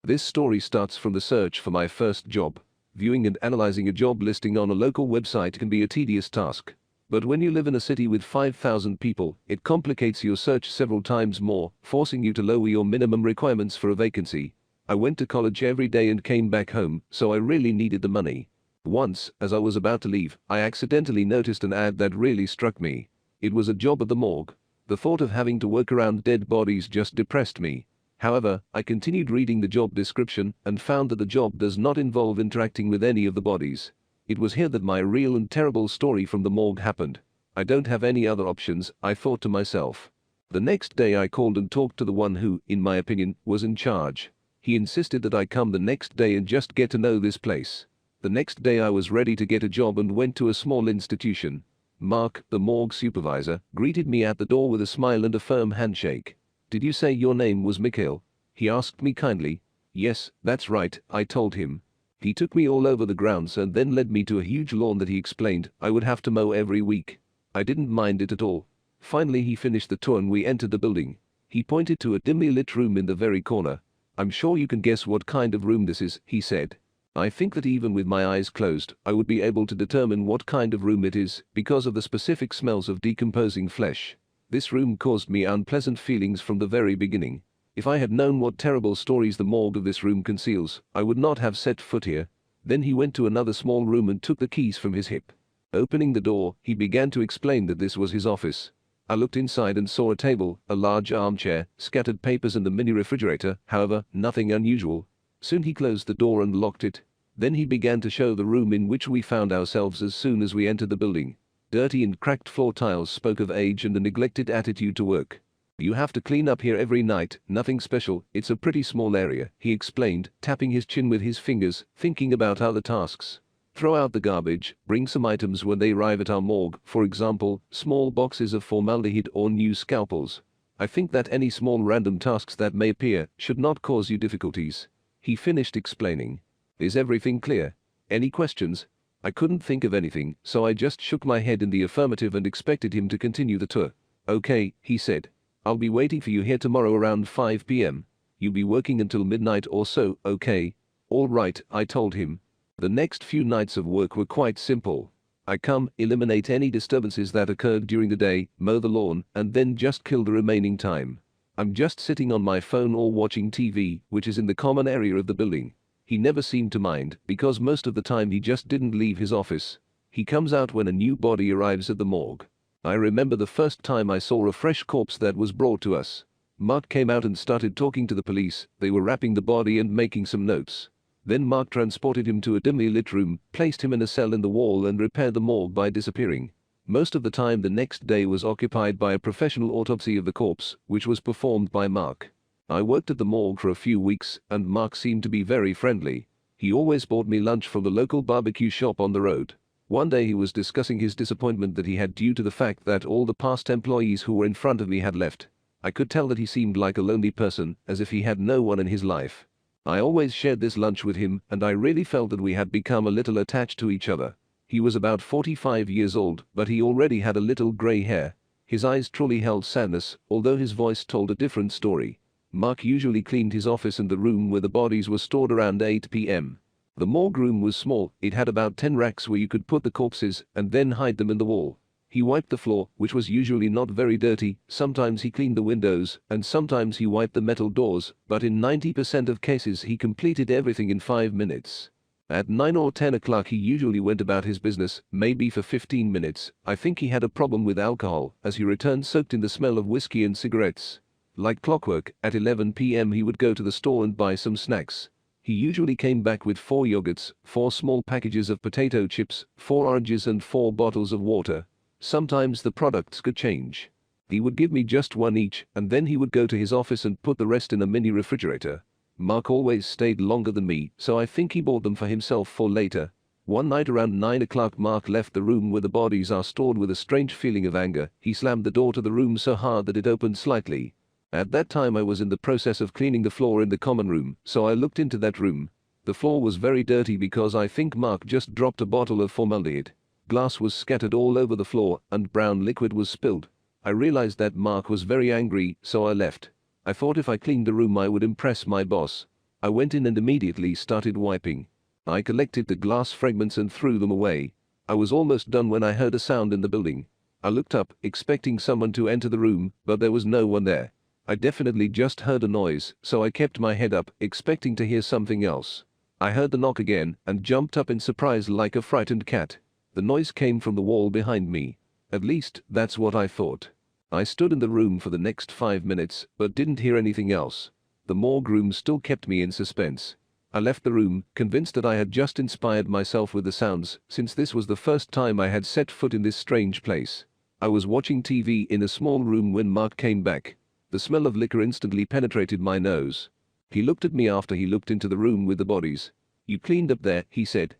This story starts from the search for my first job. Viewing and analyzing a job listing on a local website can be a tedious task. But when you live in a city with 5,000 people, it complicates your search several times more, forcing you to lower your minimum requirements for a vacancy. I went to college every day and came back home, so I really needed the money. Once, as I was about to leave, I accidentally noticed an ad that really struck me. It was a job at the morgue. The thought of having to work around dead bodies just depressed me. However, I continued reading the job description and found that the job does not involve interacting with any of the bodies. It was here that my real and terrible story from the morgue happened. I don't have any other options, I thought to myself. The next day I called and talked to the one who, in my opinion, was in charge. He insisted that I come the next day and just get to know this place. The next day I was ready to get a job and went to a small institution. Mark, the morgue supervisor, greeted me at the door with a smile and a firm handshake. "Did you say your name was Mikhail?" he asked me kindly. "Yes, that's right," I told him. He took me all over the grounds and then led me to a huge lawn that he explained I would have to mow every week. I didn't mind it at all. Finally he finished the tour and we entered the building. He pointed to a dimly lit room in the very corner. "I'm sure you can guess what kind of room this is," he said. I think that even with my eyes closed, I would be able to determine what kind of room it is because of the specific smells of decomposing flesh. This room caused me unpleasant feelings from the very beginning. If I had known what terrible stories the morgue of this room conceals, I would not have set foot here. Then he went to another small room and took the keys from his hip. Opening the door, he began to explain that this was his office. I looked inside and saw a table, a large armchair, scattered papers and a mini refrigerator, however, nothing unusual. Soon he closed the door and locked it. Then he began to show the room in which we found ourselves as soon as we entered the building. Dirty and cracked floor tiles spoke of age and a neglected attitude to work. "You have to clean up here every night, nothing special, it's a pretty small area," he explained, tapping his chin with his fingers, thinking about other tasks. "Throw out the garbage, bring some items when they arrive at our morgue, for example, small boxes of formaldehyde or new scalpels. I think that any small random tasks that may appear should not cause you difficulties," he finished explaining. "Is everything clear? Any questions?" I couldn't think of anything, so I just shook my head in the affirmative and expected him to continue the tour. "Okay," he said. "I'll be waiting for you here tomorrow around 5 p.m. You'll be working until midnight or so, okay?" "All right," I told him. The next few nights of work were quite simple. I come, eliminate any disturbances that occurred during the day, mow the lawn, and then just kill the remaining time. I'm just sitting on my phone or watching TV, which is in the common area of the building. He never seemed to mind, because most of the time he just didn't leave his office. He comes out when a new body arrives at the morgue. I remember the first time I saw a fresh corpse that was brought to us. Mark came out and started talking to the police. They were wrapping the body and making some notes. Then Mark transported him to a dimly lit room, placed him in a cell in the wall and repaired the morgue by disappearing. Most of the time the next day was occupied by a professional autopsy of the corpse, which was performed by Mark. I worked at the morgue for a few weeks, and Mark seemed to be very friendly. He always bought me lunch from the local barbecue shop on the road. One day he was discussing his disappointment that he had due to the fact that all the past employees who were in front of me had left. I could tell that he seemed like a lonely person, as if he had no one in his life. I always shared this lunch with him, and I really felt that we had become a little attached to each other. He was about 45 years old, but he already had a little grey hair. His eyes truly held sadness, although his voice told a different story. Mark usually cleaned his office and the room where the bodies were stored around 8 p.m. The morgue room was small, it had about 10 racks where you could put the corpses and then hide them in the wall. He wiped the floor, which was usually not very dirty, sometimes he cleaned the windows, and sometimes he wiped the metal doors, but in 90% of cases he completed everything in 5 minutes. At 9 or 10 o'clock he usually went about his business, maybe for 15 minutes. I think he had a problem with alcohol, as he returned soaked in the smell of whiskey and cigarettes. Like clockwork, at 11 p.m. he would go to the store and buy some snacks. He usually came back with 4 yogurts, 4 small packages of potato chips, 4 oranges and 4 bottles of water. Sometimes the products could change. He would give me just 1 each, and then he would go to his office and put the rest in a mini refrigerator. Mark always stayed longer than me, so I think he bought them for himself for later. One night around 9 o'clock Mark left the room where the bodies are stored with a strange feeling of anger. He slammed the door to the room so hard that it opened slightly. At that time I was in the process of cleaning the floor in the common room, so I looked into that room. The floor was very dirty because I think Mark just dropped a bottle of formaldehyde. Glass was scattered all over the floor, and brown liquid was spilled. I realized that Mark was very angry, so I left. I thought if I cleaned the room I would impress my boss. I went in and immediately started wiping. I collected the glass fragments and threw them away. I was almost done when I heard a sound in the building. I looked up, expecting someone to enter the room, but there was no one there. I definitely just heard a noise, so I kept my head up, expecting to hear something else. I heard the knock again and jumped up in surprise like a frightened cat. The noise came from the wall behind me. At least, that's what I thought. I stood in the room for the next 5 minutes, but didn't hear anything else. The morgue room still kept me in suspense. I left the room, convinced that I had just inspired myself with the sounds, since this was the first time I had set foot in this strange place. I was watching TV in a small room when Mark came back. The smell of liquor instantly penetrated my nose. He looked at me after he looked into the room with the bodies. "You cleaned up there," he said.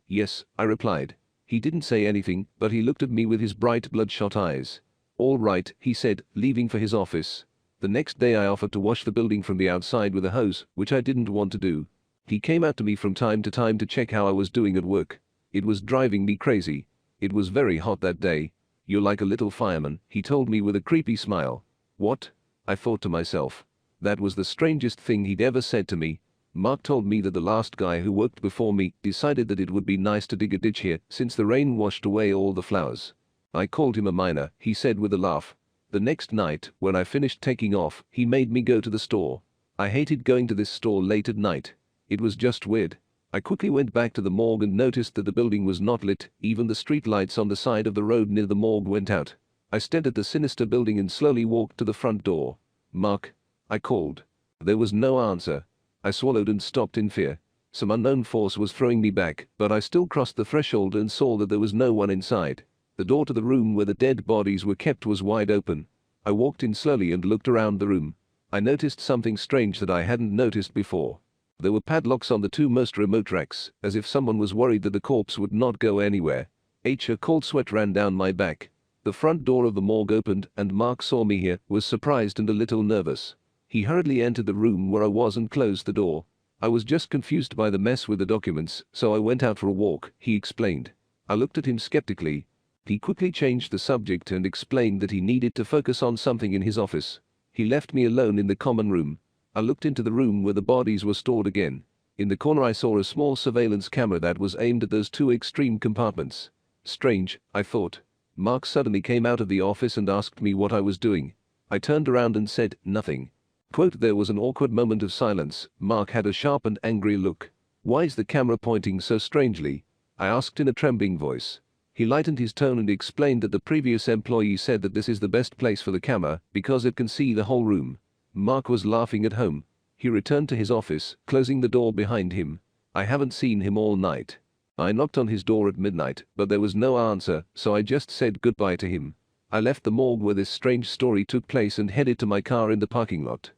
Yes," I replied. He didn't say anything, but he looked at me with his bright bloodshot eyes. "All right," he said, leaving for his office. The next day I offered to wash the building from the outside with a hose, which I didn't want to do. He came out to me from time to time to check how I was doing at work. It was driving me crazy. It was very hot that day. "You're like a little fireman," he told me with a creepy smile. What? I thought to myself. That was the strangest thing he'd ever said to me. Mark told me that the last guy who worked before me decided that it would be nice to dig a ditch here since the rain washed away all the flowers. I called him a miner, he said with a laugh. The next night, when I finished taking off, he made me go to the store. I hated going to this store late at night. It was just weird. I quickly went back to the morgue and noticed that the building was not lit, even the street lights on the side of the road near the morgue went out. I stared at the sinister building and slowly walked to the front door. "Mark," I called. There was no answer. I swallowed and stopped in fear. Some unknown force was throwing me back, but I still crossed the threshold and saw that there was no one inside. The door to the room where the dead bodies were kept was wide open. I walked in slowly and looked around the room. I noticed something strange that I hadn't noticed before. There were padlocks on the two most remote racks, as if someone was worried that the corpse would not go anywhere. A cold sweat ran down my back. The front door of the morgue opened and Mark saw me here, was surprised and a little nervous. He hurriedly entered the room where I was and closed the door. "I was just confused by the mess with the documents, so I went out for a walk," he explained. I looked at him skeptically. He quickly changed the subject and explained that he needed to focus on something in his office. He left me alone in the common room. I looked into the room where the bodies were stored again. In the corner I saw a small surveillance camera that was aimed at those two extreme compartments. Strange, I thought. Mark suddenly came out of the office and asked me what I was doing. I turned around and said, "Nothing." Quote, there was an awkward moment of silence. Mark had a sharp and angry look. "Why is the camera pointing so strangely?" I asked in a trembling voice. He lightened his tone and explained that the previous employee said that this is the best place for the camera because it can see the whole room. Mark was laughing at home. He returned to his office, closing the door behind him. I haven't seen him all night. I knocked on his door at midnight, but there was no answer, so I just said goodbye to him. I left the morgue where this strange story took place and headed to my car in the parking lot.